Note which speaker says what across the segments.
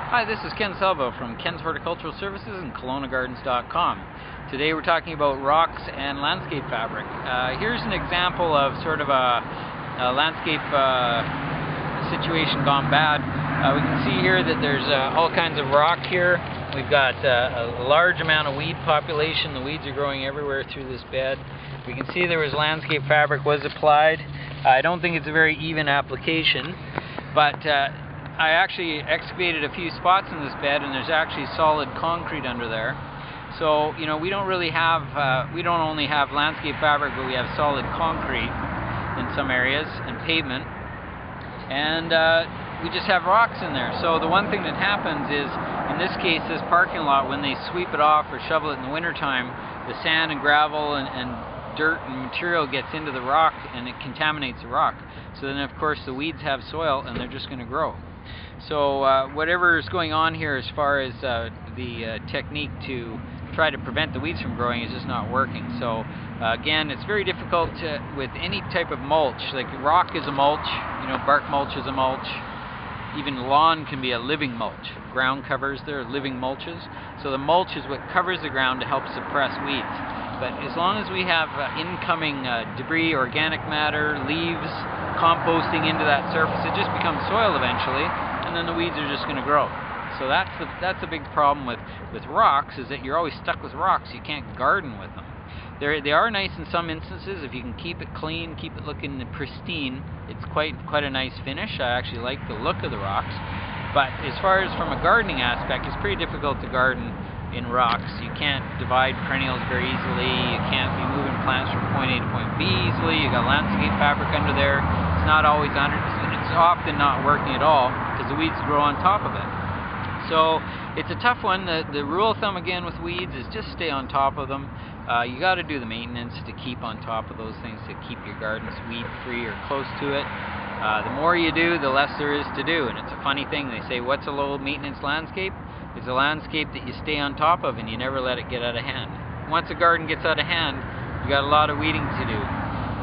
Speaker 1: Hi, this is Ken Salvail from Ken's Horticultural Services and KelownaGardens.com. Today we're talking about rocks and landscape fabric. Here's an example of sort of a landscape situation gone bad. We can see here that there's all kinds of rock here. We've got a large amount of weed population. The weeds are growing everywhere through this bed. We can see there was landscape fabric was applied. I don't think it's a very even application, but I actually excavated a few spots in this bed, and there's actually solid concrete under there. So, you know, we don't really have, we don't only have landscape fabric, but we have solid concrete in some areas and pavement. And we just have rocks in there. So the one thing that happens is, in this case, this parking lot, when they sweep it off or shovel it in the wintertime, the sand and gravel and dirt and material gets into the rock and it contaminates the rock. So then, of course, the weeds have soil and they're just going to grow. So whatever is going on here as far as the technique to try to prevent the weeds from growing is just not working. So again, it's very difficult with any type of mulch. Like rock is a mulch, you know, bark mulch is a mulch. Even lawn can be a living mulch. Ground covers, they're living mulches. So the mulch is what covers the ground to help suppress weeds. But as long as we have incoming debris, organic matter, leaves, composting into that surface, it just becomes soil eventually, and then the weeds are just going to grow. So that's the big problem with rocks, is that you're always stuck with rocks. You can't garden with them. They are nice in some instances. If you can keep it clean, keep it looking pristine, it's quite a nice finish. I actually like the look of the rocks. But as far as from a gardening aspect, it's pretty difficult to garden in rocks. You can't divide perennials very easily. You can't be moving plants from point A to point B easily. You got landscape fabric under there. It's not always under. It's often not working at all because the weeds grow on top of it. So it's a tough one. The rule of thumb again with weeds is just stay on top of them. You got to do the maintenance to keep on top of those things, to keep your gardens weed free or close to it. The more you do, the less there is to do. And it's a funny thing. They say, what's a low maintenance landscape? It's a landscape that you stay on top of and you never let it get out of hand. Once a garden gets out of hand, you got a lot of weeding to do.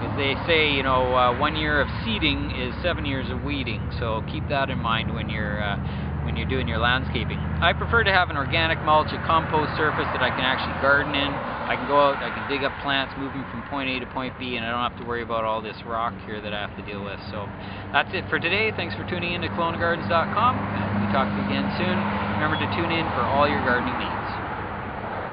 Speaker 1: As they say, you know, 1 year of seeding is 7 years of weeding. So keep that in mind when you're doing your landscaping. I prefer to have an organic mulch, a compost surface that I can actually garden in. I can go out, I can dig up plants, move them from point A to point B, and I don't have to worry about all this rock here that I have to deal with. So that's it for today. Thanks for tuning in to KelownaGardens.com. We talk to you again soon. Remember to tune in for all your gardening needs.